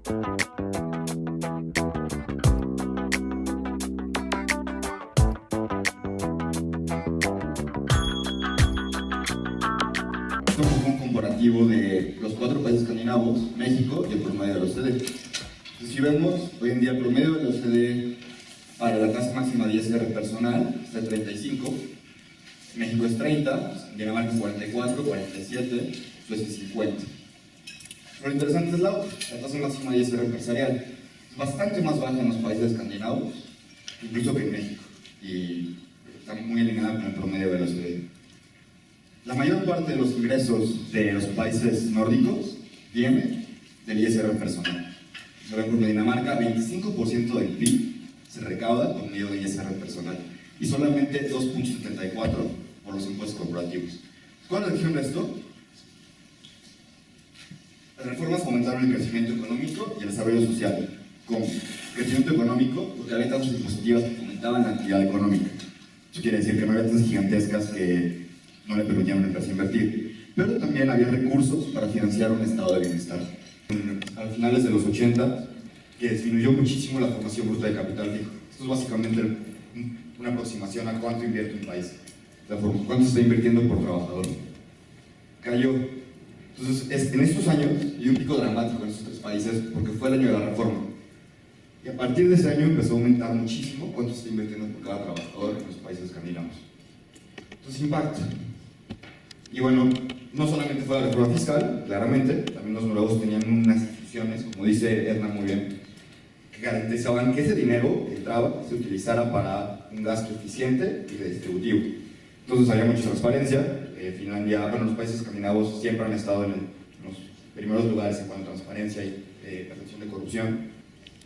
Somos un comparativo de los 4 países escandinavos, México y el promedio de la OCDE. Entonces, si vemos, hoy en día el promedio de la OCDE para la tasa máxima de ISR personal está en 35, México es 30, Dinamarca es 44, 47, Suecia es 50. Lo interesante es la tasa máxima de ISR empresarial. Es bastante más baja en los países escandinavos, incluso que en México, y está muy alineada con el promedio de la OCDE. La mayor parte de los ingresos de los países nórdicos viene del ISR personal. Por ejemplo, en Dinamarca, 25% del PIB se recauda por medio de ISR personal y solamente 2.74% por los impuestos corporativos. ¿Cuál es la razón de esto? Las reformas fomentaron el crecimiento económico y el desarrollo social. ¿Cómo? Crecimiento económico, porque había tasas impositivas que fomentaban la actividad económica. Eso quiere decir que no había tasas gigantescas que no le permitían a una empresa invertir. Pero también había recursos para financiar un estado de bienestar. A finales de los 80, que disminuyó muchísimo la formación bruta de capital fijo. Esto es básicamente una aproximación a cuánto invierte un país. Cuánto se está invirtiendo por trabajador. Cayó. Entonces, en estos años, hay un pico dramático en estos 3 países porque fue el año de la reforma. Y a partir de ese año empezó a aumentar muchísimo cuánto se está invirtiendo por cada trabajador en los países escandinavos. Entonces, impacto. Y bueno, no solamente fue la reforma fiscal, claramente, también los noruegos tenían unas instituciones, como dice Edna muy bien, que garantizaban que ese dinero que entraba se utilizara para un gasto eficiente y redistributivo. Entonces había mucha transparencia. Finlandia, bueno, los países escandinavos siempre han estado en los primeros lugares en cuanto a transparencia y percepción de corrupción.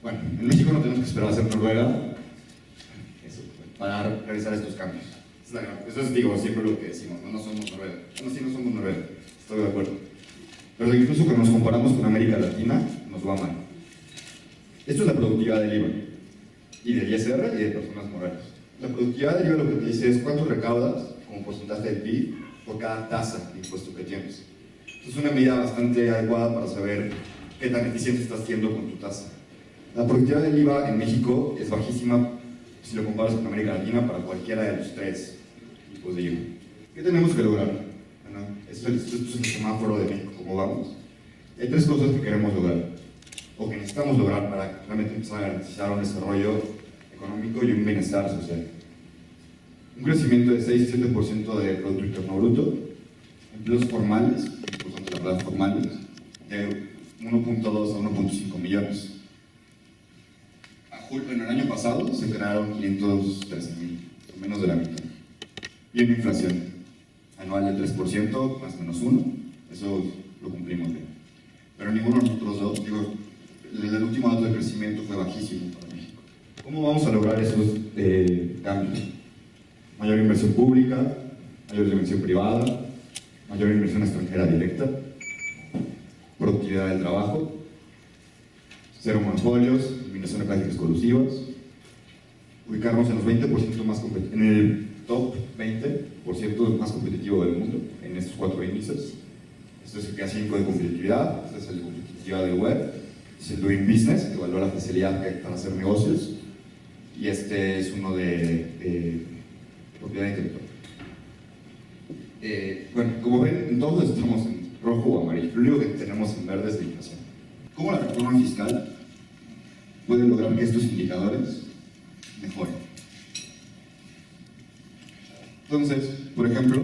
Bueno, en México no tenemos que esperar a ser Noruega para realizar estos cambios. Eso es, digo, siempre lo que decimos, no somos Noruega. Bueno, sí, no somos Noruega, estoy de acuerdo. Pero incluso cuando nos comparamos con América Latina, nos va mal. Esto es la productividad del IVA, y del ISR y de personas morales. La productividad del IVA lo que te dice es cuánto recaudas como porcentaje del PIB por cada tasa de impuesto que tienes. Esto es una medida bastante adecuada para saber qué tan eficiente estás siendo con tu tasa. La productividad del IVA en México es bajísima si lo comparas con América Latina para cualquiera de los 3 tipos de IVA. ¿Qué tenemos que lograr? Bueno, esto es el semáforo de México, ¿cómo vamos? Hay 3 cosas que queremos lograr, o que necesitamos lograr para realmente empezar a garantizar un desarrollo económico y un bienestar social. Un crecimiento de 6-7% de Producto Interno Bruto, empleos formales, importante la palabra formales, de 1.2 a 1.5 millones. En el año pasado se crearon 513,000, menos de la mitad. Y una inflación anual de 3%, más o menos 1%, eso lo cumplimos bien. Pero ninguno de nosotros dos, digo, el último dato de crecimiento fue bajísimo para México. ¿Cómo vamos a lograr esos cambios? Mayor inversión pública, mayor inversión privada, mayor inversión extranjera directa, productividad del trabajo, cero monopolios, eliminación de prácticas colusivas, ubicarnos en los 20% más en el top 20% más competitivo del mundo en estos 4 índices. Este es el GA5 de competitividad, este es el de competitividad del web, es el Doing Business, que evalúa la facilidad para hacer negocios, y este es uno de propiedad intelectual. Bueno, como ven, todos estamos en rojo o amarillo, lo único que tenemos en verde es la inflación. ¿Cómo la reforma fiscal puede lograr que estos indicadores mejoren? Entonces, por ejemplo,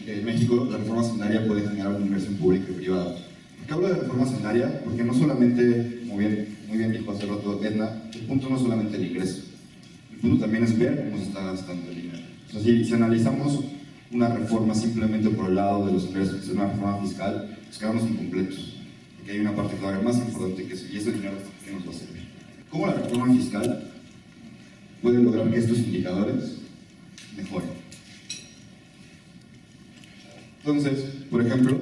en México la reforma hacendaria puede generar una inversión pública y privada. ¿Por qué hablo de reforma hacendaria? Porque no solamente, muy bien dijo hace rato Edna, el punto no es solamente el ingreso, el punto también es ver cómo se está gastando el dinero. O sea, si analizamos una reforma simplemente por el lado de los ingresos, que es una reforma fiscal, nos quedamos incompletos. Que hay una parte todavía más importante que eso, y ese dinero que nos va a servir. ¿Cómo la reforma fiscal puede lograr que estos indicadores mejoren? Entonces, por ejemplo,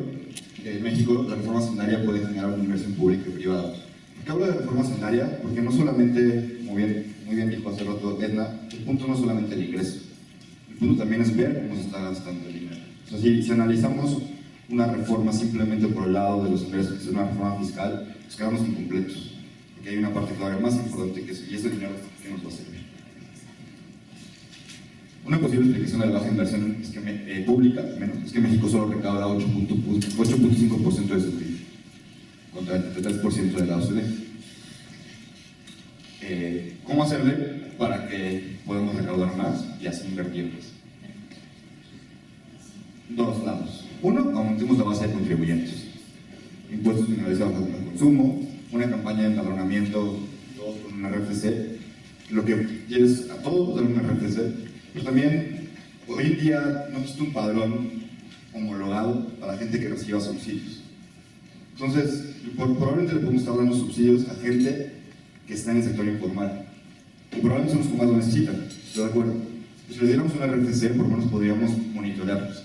en México la reforma hacendaria puede generar una inversión pública y privada. ¿Por qué hablo de reforma hacendaria? Porque no solamente, muy bien dijo hace rato Edna, el punto no es solamente el ingreso, el punto también es ver cómo se está gastando el dinero. O sea, si analizamos una reforma simplemente por el lado de los ingresos, que es una reforma fiscal, nos quedamos incompletos. porque hay una parte todavía más importante que eso, y ese dinero que nos va a servir. Una posible explicación de la baja inversión es que, pública, es que México solo recauda 8.5% de su PIB, contra el 33% de la OCDE. ¿Cómo hacerle para que podamos recaudar más y así invertir más? Dos lados. Uno, aumentemos la base de contribuyentes. Impuestos finalizados al consumo, una campaña de empadronamiento, todos con un RFC, lo que quieres a todos dar un RFC, pero también hoy en día no existe un padrón homologado para gente que reciba subsidios. Entonces, probablemente le podemos estar dando subsidios a gente que está en el sector informal, y probablemente son los que más lo necesitan, ¿estoy de acuerdo? Pues si les diéramos un RFC, por lo menos podríamos monitorearlos.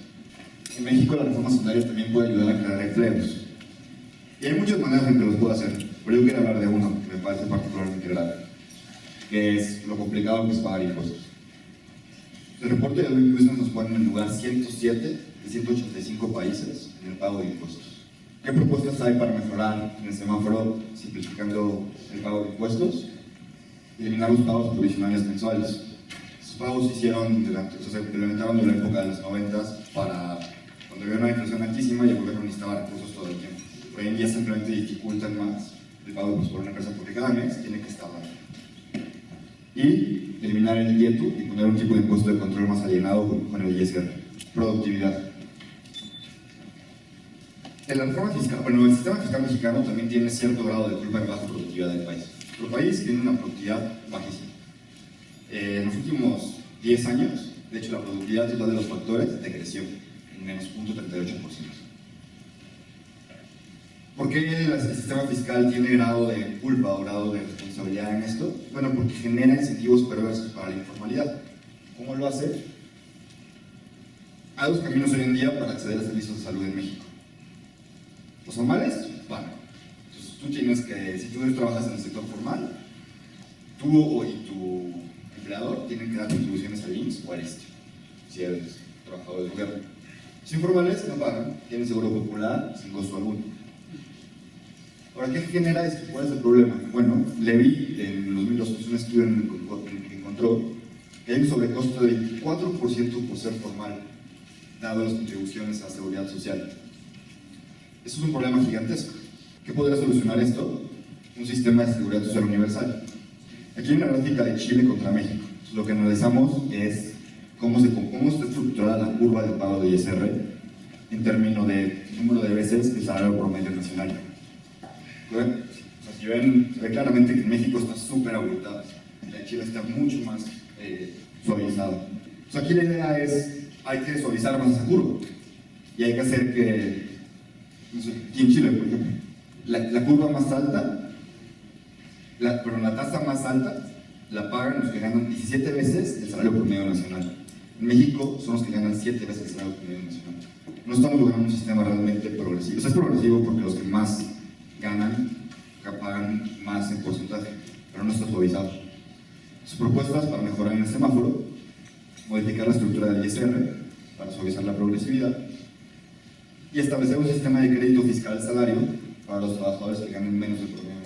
En México la reforma sanitaria también puede ayudar a crear empleos. Y hay muchas maneras en que los puedo hacer, pero yo quiero hablar de uno que me parece particularmente grave, que es lo complicado que es pagar impuestos. El reporte de Doing Business nos pone en el lugar 107 de 185 países en el pago de impuestos. ¿Qué propuestas hay para mejorar en el semáforo simplificando el pago de impuestos? Eliminar los pagos provisionales mensuales. Esos pagos se implementaron durante la época de los 90 para cuando había una inflación altísima y el gobierno necesitaba recursos todo el tiempo. Hoy en día simplemente dificultan más el pago por una empresa porque cada mes tiene que estar dando. Y eliminar el IETU y poner un tipo de impuesto de control más alienado con el ISR. Productividad. En la reforma fiscal, el sistema fiscal mexicano también tiene cierto grado de culpa en la baja productividad del país. Nuestro país tiene una productividad bajísima. En los últimos 10 años, de hecho, la productividad total de los factores decreció en menos 0.38%. ¿Por qué el sistema fiscal tiene grado de culpa o grado de responsabilidad en esto? Bueno, porque genera incentivos perversos para la informalidad. ¿Cómo lo hace? Hay dos caminos hoy en día para acceder a servicios de salud en México. Los formales, bueno, entonces tú tienes que, si tú trabajas en el sector formal, tú y tu empleador tienen que dar contribuciones al IMSS o al ISSSTE, si eres trabajador del gobierno. Si informales no pagan, tienen seguro popular sin costo alguno. Ahora, ¿qué genera esto? ¿Cuál es el problema? Bueno, Levy en 2002 hizo un estudio en el que encontró que hay un sobrecosto del 4% por ser formal, dado las contribuciones a la seguridad social. Eso es un problema gigantesco. ¿Qué podría solucionar esto? Un sistema de seguridad social universal. Aquí hay una gráfica de Chile contra México. Entonces, lo que analizamos es cómo está estructurada la curva de pago de ISR en términos de número de veces el salario promedio nacional. Bueno, si ven, se ve claramente que en México está súper abultada, en Chile está mucho más suavizado. Entonces aquí la idea es, hay que suavizar más esa curva y hay que hacer que, no sé, aquí en Chile, por ejemplo, la curva más alta, la tasa más alta la pagan los que ganan 17 veces el salario promedio nacional. En México son los que ganan 7 veces el salario promedio nacional. No estamos logrando un sistema realmente progresivo. O sea, es progresivo porque los que más ganan, que pagan más en porcentaje, pero no está suavizado. Sus propuestas para mejorar en el semáforo: modificar la estructura del ISR para suavizar la progresividad y establecer un sistema de crédito fiscal al salario para los trabajadores que ganen menos del promedio